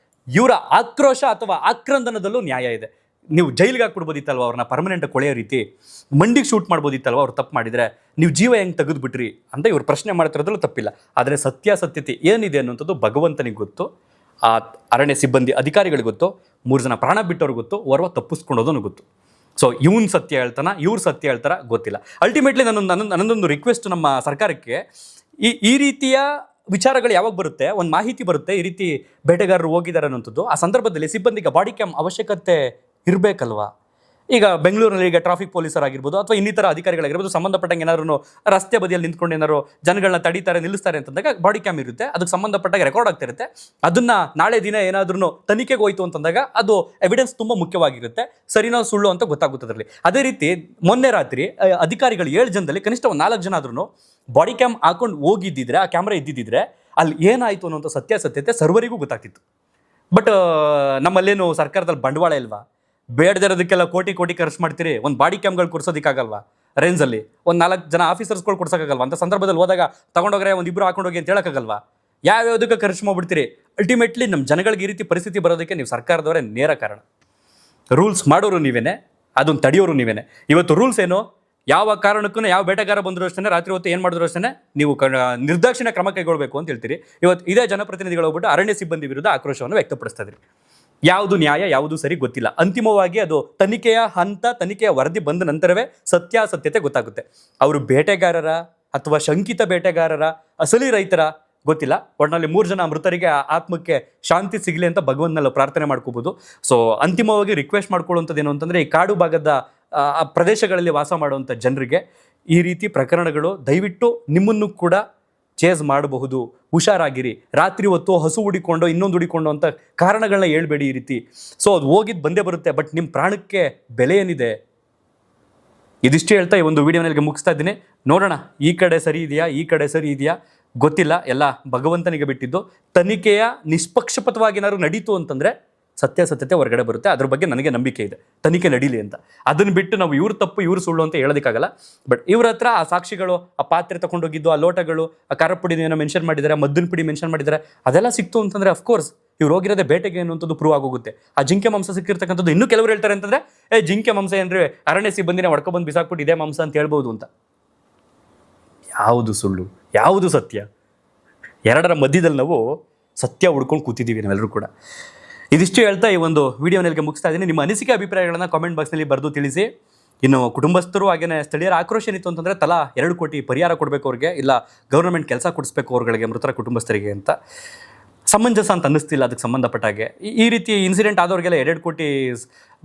ಇವರ ಆಕ್ರೋಶ ಅಥವಾ ಆಕ್ರಂದನದಲ್ಲೂ ನ್ಯಾಯ ಇದೆ. ನೀವು ಜೈಲಿಗೆ ಹಾಕ್ಬಿಡ್ಬೋದಿತ್ತಲ್ವ ಅವ್ರನ್ನ, ಪರ್ಮನೆಂಟ್ ಕೊಳೆಯೋ ರೀತಿ ಮಂಡಿಗೆ ಶೂಟ್ ಮಾಡ್ಬೋದಿತ್ತಲ್ವ ಅವ್ರು ತಪ್ಪು ಮಾಡಿದರೆ, ನೀವು ಜೀವ ಹೆಂಗೆ ತೆಗೆದುಬಿಟ್ರಿ ಅಂತ ಇವ್ರು ಪ್ರಶ್ನೆ ಮಾಡ್ತಿರೋದ್ರಲ್ಲೂ ತಪ್ಪಿಲ್ಲ. ಆದರೆ ಸತ್ಯಾಸತ್ಯತೆ ಏನಿದೆ ಅನ್ನೋಂಥದ್ದು ಭಗವಂತನಿಗೆ ಗೊತ್ತು, ಆ ಅರಣ್ಯ ಸಿಬ್ಬಂದಿ ಅಧಿಕಾರಿಗಳಿಗೆ ಗೊತ್ತು, 3 ಜನ ಪ್ರಾಣ ಬಿಟ್ಟವ್ರಿಗೆ ಗೊತ್ತು, ಓರ್ವ ತಪ್ಪಿಸ್ಕೊಂಡೋದನ್ನು ಗೊತ್ತು. ಸೊ ಇವನು ಸತ್ಯ ಹೇಳ್ತಾನ, ಇವ್ರು ಸತ್ಯ ಹೇಳ್ತಾರ ಗೊತ್ತಿಲ್ಲ. ಅಲ್ಟಿಮೇಟ್ಲಿ ನನ್ನೊಂದು ರಿಕ್ವೆಸ್ಟ್ ನಮ್ಮ ಸರ್ಕಾರಕ್ಕೆ, ಈ ರೀತಿಯ ವಿಚಾರಗಳು ಯಾವಾಗ ಬರುತ್ತೆ, ಒಂದು ಮಾಹಿತಿ ಬರುತ್ತೆ ಈ ರೀತಿ ಬೇಟೆಗಾರರು ಹೋಗಿದ್ದಾರೆ ಅನ್ನೋಂಥದ್ದು, ಆ ಸಂದರ್ಭದಲ್ಲಿ ಸಿಬ್ಬಂದಿಗೆ ಬಾಡಿ ಕ್ಯಾಮ್ ಅವಶ್ಯಕತೆ ಇರಬೇಕಲ್ವಾ? ಈಗ ಬೆಂಗಳೂರಿನಲ್ಲಿ ಈಗ ಟ್ರಾಫಿಕ್ ಪೊಲೀಸರ್ ಆಗಿರ್ಬೋದು ಅಥವಾ ಇನ್ನಿತರ ಅಧಿಕಾರಿಗಳಾಗಿರ್ಬೋದು, ಸಂಬಂಧಪಟ್ಟಂಗೆ ಏನಾದ್ರು ರಸ್ತೆ ಬದಿಯಲ್ಲಿ ನಿಂತ್ಕೊಂಡು ಏನಾದ್ರು ಜನಗಳನ್ನ ತಡೀತಾರೆ, ನಿಲ್ಲಿಸ್ತಾರೆ ಅಂತಂದಾಗ ಬಾಡಿ ಕ್ಯಾಮ್ ಇರುತ್ತೆ, ಅದಕ್ಕೆ ಸಂಬಂಧಪಟ್ಟಾಗ ರೆಕಾರ್ಡ್ ಆಗ್ತಿರುತ್ತೆ. ಅದನ್ನ ನಾಳೆ ದಿನ ಏನಾದ್ರೂ ತನಿಖೆಗೆ ಹೋಯ್ತು ಅಂತಂದಾಗ ಅದು ಎವಿಡೆನ್ಸ್ ತುಂಬ ಮುಖ್ಯವಾಗಿರುತ್ತೆ, ಸರಿನೋ ಸುಳ್ಳು ಅಂತ ಗೊತ್ತಾಗುತ್ತೆ ಅದರಲ್ಲಿ. ಅದೇ ರೀತಿ ಮೊನ್ನೆ ರಾತ್ರಿ ಅಧಿಕಾರಿಗಳು 7 ಜನದಲ್ಲಿ ಕನಿಷ್ಠ ಒಂದು 4 ಜನ ಆದ್ರೂ ಬಾಡಿ ಕ್ಯಾಮ್ ಹಾಕೊಂಡು ಹೋಗಿದ್ದಿದ್ರೆ, ಆ ಕ್ಯಾಮ್ರಾ ಇದ್ದಿದ್ದಿದ್ರೆ ಅಲ್ಲಿ ಏನಾಯಿತು ಅನ್ನೋಂಥ ಸತ್ಯಾಸತ್ಯತೆ ಸರ್ವರಿಗೂ ಗೊತ್ತಾಗ್ತಿತ್ತು. ಬಟ್ ನಮ್ಮಲ್ಲೇನು ಸರ್ಕಾರದಲ್ಲಿ ಬಂಡವಾಳ ಇಲ್ವಾ? ಬೇಡದಿರೋದಕ್ಕೆಲ್ಲ ಕೋಟಿ ಖರ್ಚು ಮಾಡ್ತೀರಿ, ಒಂದು ಬಾಡಿ ಕ್ಯಾಮ್ಗಳು ಕೊಡ್ಸೋದಕ್ಕಾಗಲ್ವಾ? ರೇಂಜಲ್ಲಿ ಒಂದು 4 ಜನ ಆಫೀಸರ್ಸ್ಗಳು ಕೊಡ್ಸೋಕ್ಕಾಗಲ್ವಾ? ಅಂತ ಸಂದರ್ಭದಲ್ಲಿ ಹೋದಾಗ ತಗೊಂಡೋಗ್ರೆ ಒಂದು 2 ಹಾಕೊಂಡೋಗಿ ಅಂತ ಹೇಳೋಕ್ಕಾಗಲ್ವಾ? ಯಾವ್ಯಾವುದಕ್ಕೆ ಖರ್ಚು ಮಾಡ್ಬಿಡ್ತೀರಿ? ಅಲ್ಟಿಮೇಟ್ಲಿ ನಮ್ಮ ಜನಗಳಿಗೆ ಈ ರೀತಿ ಪರಿಸ್ಥಿತಿ ಬರೋದಕ್ಕೆ ನೀವು ಸರ್ಕಾರದವರೇ ನೇರ ಕಾರಣ. ರೂಲ್ಸ್ ಮಾಡೋರು ನೀವೇನೆ, ಅದನ್ನು ತಡೆಯೋರು ನೀವೇನೆ. ಇವತ್ತು ರೂಲ್ಸ್ ಏನು? ಯಾವ ಕಾರಣಕ್ಕೂ ಯಾವ ಬೇಟೆಗಾರ ಬಂದರೂ ಅಷ್ಟೇ, ರಾತ್ರಿ ಹೊತ್ತು ಏನು ಮಾಡಿದ್ರು ಅಷ್ಟೇ ನೀವು ನಿರ್ದಾಕ್ಷಿಣ್ಯ ಕ್ರಮ ಕೈಗೊಳ್ಳಬೇಕು ಅಂತ ಹೇಳ್ತೀರಿ. ಇವತ್ತು ಇದೇ ಜನಪ್ರತಿನಿಧಿಗಳು ಹೋಗ್ಬಿಟ್ಟು ಅರಣ್ಯ ಸಿಬ್ಬಂದಿ ವಿರುದ್ಧ ಆಕ್ರೋಶವನ್ನು ವ್ಯಕ್ತಪಡಿಸ್ತಾ ಇದ್ರಿ. ಯಾವುದು ನ್ಯಾಯ, ಯಾವುದು ಸರಿ ಗೊತ್ತಿಲ್ಲ. ಅಂತಿಮವಾಗಿ ಅದು ತನಿಖೆಯ ಹಂತ, ತನಿಖೆಯ ವರದಿ ಬಂದ ನಂತರವೇ ಸತ್ಯಾಸತ್ಯತೆ ಗೊತ್ತಾಗುತ್ತೆ. ಅವರು ಬೇಟೆಗಾರರ ಅಥವಾ ಶಂಕಿತ ಬೇಟೆಗಾರರ, ಅಸಲಿ ರೈತರ ಗೊತ್ತಿಲ್ಲ. ಒಟ್ಟಿನಲ್ಲಿ 3 ಜನ ಮೃತರಿಗೆ ಆತ್ಮಕ್ಕೆ ಶಾಂತಿ ಸಿಗಲಿ ಅಂತ ಭಗವಂತನಲ್ಲಿ ಪ್ರಾರ್ಥನೆ ಮಾಡ್ಕೋಬಹುದು. ಸೊ ಅಂತಿಮವಾಗಿ ರಿಕ್ವೆಸ್ಟ್ ಮಾಡ್ಕೊಳ್ಳುವಂಥದ್ದು ಏನು ಅಂತಂದರೆ, ಈ ಕಾಡು ಭಾಗದ ಪ್ರದೇಶಗಳಲ್ಲಿ ವಾಸ ಮಾಡುವಂಥ ಜನರಿಗೆ ಈ ರೀತಿ ಪ್ರಕರಣಗಳು ದಯವಿಟ್ಟು ನಿಮ್ಮನ್ನು ಕೂಡ ಚೇಸ್ ಮಾಡಬಹುದು, ಹುಷಾರಾಗಿರಿ. ರಾತ್ರಿ ಹೊತ್ತು ಹಸು ಹುಡಿಕೊಂಡು ಇನ್ನೊಂದು ಹುಡಿಕೊಂಡು ಅಂತ ಕಾರಣಗಳನ್ನ ಹೇಳ್ಬೇಡಿ ಈ ರೀತಿ. ಸೊ ಅದು ಹೋಗಿದ್ದು ಬಂದೇ ಬರುತ್ತೆ, ಬಟ್ ನಿಮ್ಮ ಪ್ರಾಣಕ್ಕೆ ಬೆಲೆ ಏನಿದೆ? ಇದಿಷ್ಟೇ ಹೇಳ್ತಾ ಈ ಒಂದು ವಿಡಿಯೋನಲ್ಲಿ ಮುಗಿಸ್ತಾ ಇದ್ದೀನಿ. ನೋಡೋಣ, ಈ ಕಡೆ ಸರಿ ಇದೆಯಾ, ಈ ಕಡೆ ಸರಿ ಇದೆಯಾ ಗೊತ್ತಿಲ್ಲ, ಎಲ್ಲ ಭಗವಂತನಿಗೆ ಬಿಟ್ಟಿದ್ದು. ತನಿಖೆಯ ನಿಷ್ಪಕ್ಷಪಾತವಾಗಿ ಏನಾದ್ರು ನಡೀತು ಅಂತಂದರೆ ಸತ್ಯಾಸತ್ಯತೆ ಹೊರಗಡೆ ಬರುತ್ತೆ. ಅದ್ರ ಬಗ್ಗೆ ನನಗೆ ನಂಬಿಕೆ ಇದೆ, ತನಿಖೆ ನಡೀಲಿ ಅಂತ. ಅದನ್ನು ಬಿಟ್ಟು ನಾವು ಇವ್ರು ತಪ್ಪು ಇವ್ರು ಸುಳ್ಳು ಅಂತ ಹೇಳೋದಕ್ಕಾಗಲ್ಲ. ಬಟ್ ಇವ್ರ ಹತ್ರ ಆ ಸಾಕ್ಷಿಗಳು, ಆ ಪಾತ್ರೆ ತಗೊಂಡೋಗಿದ್ದು, ಆ ಲೋಟಗಳು, ಆ ಖಾರ ಪುಡಿ ಏನೋ ಮೆನ್ಷನ್ ಮಾಡಿದ್ದಾರೆ, ಮದ್ದಿನ ಪುಡಿ ಮೆನ್ಷನ್ ಮಾಡಿದ್ದಾರೆ, ಅದೆಲ್ಲ ಸಿಕ್ತು ಅಂತಂದರೆ ಅಫ್ಕೋರ್ಸ್ ಇವ್ರು ಹೋಗಿರೋದೇ ಬೇಟೆಗೆ ಅನ್ನುವಂಥದ್ದು ಪ್ರೂವ್ ಆಗೋಗುತ್ತೆ. ಆ ಜಿಂಕೆ ಮಾಂಸ ಸಿಕ್ಕಿರ್ತಕ್ಕಂಥದ್ದು ಇನ್ನೂ ಕೆಲವರು ಹೇಳ್ತಾರೆ ಅಂತಂದರೆ, ಜಿಂಕೆ ಮಾಂಸ ಏನ್ರಿ ಅರಣ್ಯ ಸಿಬ್ಬಂದಿನ ಹೊಡ್ಕೊಬಂದು ಬಿಸಾಕ್ಬಿಟ್ಟು ಇದೇ ಮಾಂಸ ಅಂತ ಹೇಳ್ಬೋದು ಅಂತ. ಯಾವುದು ಸುಳ್ಳು, ಯಾವುದು ಸತ್ಯ? ಎರಡರ ಮಧ್ಯದಲ್ಲಿ ನಾವು ಸತ್ಯ ಹುಡ್ಕೊಂಡು ಕೂತಿದ್ದೀವಿ ನಾವೆಲ್ಲರೂ ಕೂಡ. ಇದಿಷ್ಟು ಹೇಳ್ತಾ ಈ ಒಂದು ವಿಡಿಯೋನಲ್ಲಿ ಮುಗಿಸ್ತಾ ಇದ್ದೀನಿ. ನಿಮ್ಮ ಅನಿಸಿಕೆ ಅಭಿಪ್ರಾಯಗಳನ್ನು ಕಾಮೆಂಟ್ ಬಾಕ್ಸ್ನಲ್ಲಿ ಬರೆದು ತಿಳಿಸಿ. ಇನ್ನು ಕುಟುಂಬಸ್ಥರು ಹಾಗೆಯೇ ಸ್ಥಳೀಯರ ಆಕ್ರೋಶ ಏನಿತ್ತು ಅಂತಂದರೆ ತಲಾ 2 ಕೋಟಿ ಪರಿಹಾರ ಕೊಡಬೇಕು ಅವ್ರಿಗೆ, ಇಲ್ಲ ಗೌರ್ಮೆಂಟ್ ಕೆಲಸ ಕೊಡಿಸ್ಬೇಕು ಅವ್ರಗಳಿಗೆ, ಮೃತರ ಕುಟುಂಬಸ್ಥರಿಗೆ ಅಂತ. ಸಮಂಜಸ ಅಂತ ಅನ್ನಿಸ್ತಿಲ್ಲ ಅದಕ್ಕೆ ಸಂಬಂಧಪಟ್ಟಾಗೆ. ಈ ರೀತಿ ಇನ್ಸಿಡೆಂಟ್ ಆದವ್ರಿಗೆಲ್ಲ 2 ಕೋಟಿ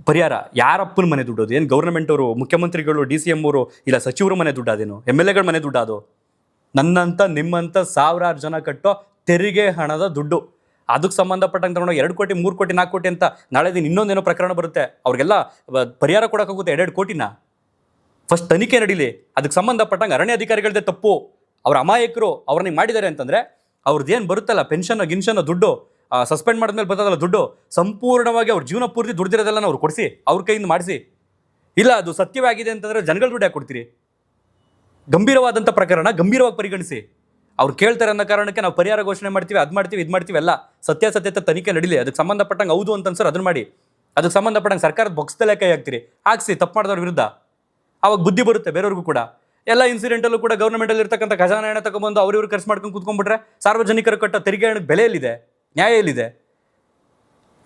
ಪರಿಹಾರ ಯಾರಪ್ಪನ ಮನೆ ದುಡ್ಡೋದು? ಏನು ಗೌರ್ಮೆಂಟ್ ಅವರು, ಮುಖ್ಯಮಂತ್ರಿಗಳು, DCM ಅವರು, ಇಲ್ಲ ಸಚಿವರು ಮನೆ ದುಡ್ಡಾದೇನು? MLAಗಳ ಮನೆ ದುಡ್ಡಾದು? ನನ್ನಂಥ ನಿಮ್ಮಂಥ ಸಾವಿರಾರು ಜನ ಕಟ್ಟೋ ತೆರಿಗೆ ಹಣದ ದುಡ್ಡು. ಅದಕ್ಕೆ ಸಂಬಂಧಪಟ್ಟಂಗೆ ತಗೊಂಡು 2 ಕೋಟಿ 3 ಕೋಟಿ 4 ಕೋಟಿ ಅಂತ ನಾಳೆ ದಿನ ಇನ್ನೊಂದೇನೋ ಪ್ರಕರಣ ಬರುತ್ತೆ, ಅವ್ರಿಗೆಲ್ಲ ಪರಿಹಾರ ಕೊಡೋಕ್ಕಾಗುತ್ತೆ 2 ಕೋಟಿನ? ಫಸ್ಟ್ ತನಿಖೆ ನಡೀಲಿ. ಅದಕ್ಕೆ ಸಂಬಂಧಪಟ್ಟಂಗೆ ಅರಣ್ಯ ಅಧಿಕಾರಿಗಳದ್ದೇ ತಪ್ಪು, ಅವ್ರ ಅಮಾಯಕರು, ಅವ್ರನ್ನ ಮಾಡಿದ್ದಾರೆ ಅಂತಂದರೆ ಅವ್ರದ್ದೇನು ಬರುತ್ತಲ್ಲ ಗಿನ್ಷನ್ ದುಡ್ಡು, ಸಸ್ಪೆಂಡ್ ಮಾಡಿದ್ಮೇಲೆ ಬರ್ತದಲ್ಲ ದುಡ್ಡು, ಸಂಪೂರ್ಣವಾಗಿ ಅವ್ರ ಜೀವನ ಪೂರ್ತಿ ದುಡ್ದಿರೋದೆಲ್ಲ ಅವ್ರು ಕೊಡಿಸಿ, ಅವ್ರ ಕೈಯಿಂದ ಮಾಡಿಸಿ. ಇಲ್ಲ ಅದು ಸತ್ಯವಾಗಿದೆ ಅಂತಂದರೆ ಜನಗಳ ದುಡ್ಡು ಯಾಕೆ ಕೊಡ್ತೀರಿ? ಗಂಭೀರವಾದಂಥ ಪ್ರಕರಣ ಗಂಭೀರವಾಗಿ ಪರಿಗಣಿಸಿ. ಅವ್ರು ಕೇಳ್ತಾರೆ ಅನ್ನೋ ಕಾರಣಕ್ಕೆ ನಾವು ಪರಿಹಾರ ಘೋಷಣೆ ಮಾಡ್ತೀವಿ, ಅದು ಮಾಡ್ತೀವಿ, ಇದು ಮಾಡ್ತೀವಿ. ಎಲ್ಲ ಸತ್ಯಾಸತ್ಯತೆ ತನಿಖೆ ನಡೀಲಿ. ಅದಕ್ಕೆ ಸಂಬಂಧಪಟ್ಟಂಗೆ ಹೌದು ಅಂತ ಅನ್ಸರ್ ಅದನ್ನು ಮಾಡಿ. ಅದಕ್ಕೆ ಸಂಬಂಧಪಟ್ಟಂಗೆ ಸರ್ಕಾರದ ಬೊಕ್ಸ್ದಲ್ಲೇ ಕೈ ಹಾಕ್ತೀರಿ, ಹಾಕ್ಸಿ ತಪ್ಪು ಮಾಡಿದವ್ರ ವಿರುದ್ಧ. ಆವಾಗ ಬುದ್ಧಿ ಬರುತ್ತೆ ಬೇರೆಯವ್ರಿಗೂ ಕೂಡ. ಎಲ್ಲ ಇನ್ಸಿಡೆಂಟಲ್ಲೂ ಕೂಡ ಗೌರ್ಮೆಂಟಲ್ಲಿ ಇರ್ತಕ್ಕಂಥ ಖಜಾನೆ ಹಣ ತಗೊಂಡ್ಬಂದು ಅವ್ರಿವ್ರು ಖರ್ಚು ಮಾಡ್ಕೊಂಡು ಕೂತ್ಕೊಂಡ್ಬಿಟ್ರೆ ಸಾರ್ವಜನಿಕರು ಕಟ್ಟೋ ತೆರಿಗೆ ಹಣಕ್ಕೆ ಬೆಲೆ ಎಲ್ಲಿದೆ, ನ್ಯಾಯ ಎಲ್ಲಿದೆ?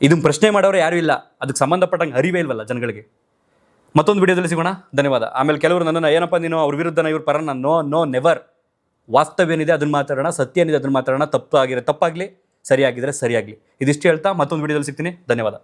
ಇದನ್ನು ಪ್ರಶ್ನೆ ಮಾಡೋರು ಯಾರೂ ಇಲ್ಲ. ಅದಕ್ಕೆ ಸಂಬಂಧಪಟ್ಟಂಗೆ ಅರಿವೇ ಇಲ್ವಲ್ಲ ಜನಗಳಿಗೆ. ಮತ್ತೊಂದು ವಿಡಿಯೋದಲ್ಲಿ ಸಿಗೋಣ. ಧನ್ಯವಾದ. ಆಮೇಲೆ ಕೆಲವರು ನನ್ನನ್ನು ಏನಪ್ಪ ನೀನು ಅವ್ರ ವಿರುದ್ಧನ ಇವ್ರ ಪರನ, ನೋ ನೆವರ್. ವಾಸ್ತವ್ಯ ಏನಿದೆ ಅದನ್ನು ಮಾತಾಡೋಣ, ಸತ್ಯ ಏನಿದೆ ಅದನ್ನು ಮಾತಾಡೋಣ. ತಪ್ಪಾಗಲಿ ಸರಿಯಾಗಿದ್ರೆ ಸರಿಯಾಗಲಿ. ಇದಿಷ್ಟು ಹೇಳ್ತಾ ಮತ್ತೊಂದು ವಿಡಿಯೋದಲ್ಲಿ ಸಿಗ್ತೀನಿ. ಧನ್ಯವಾದ.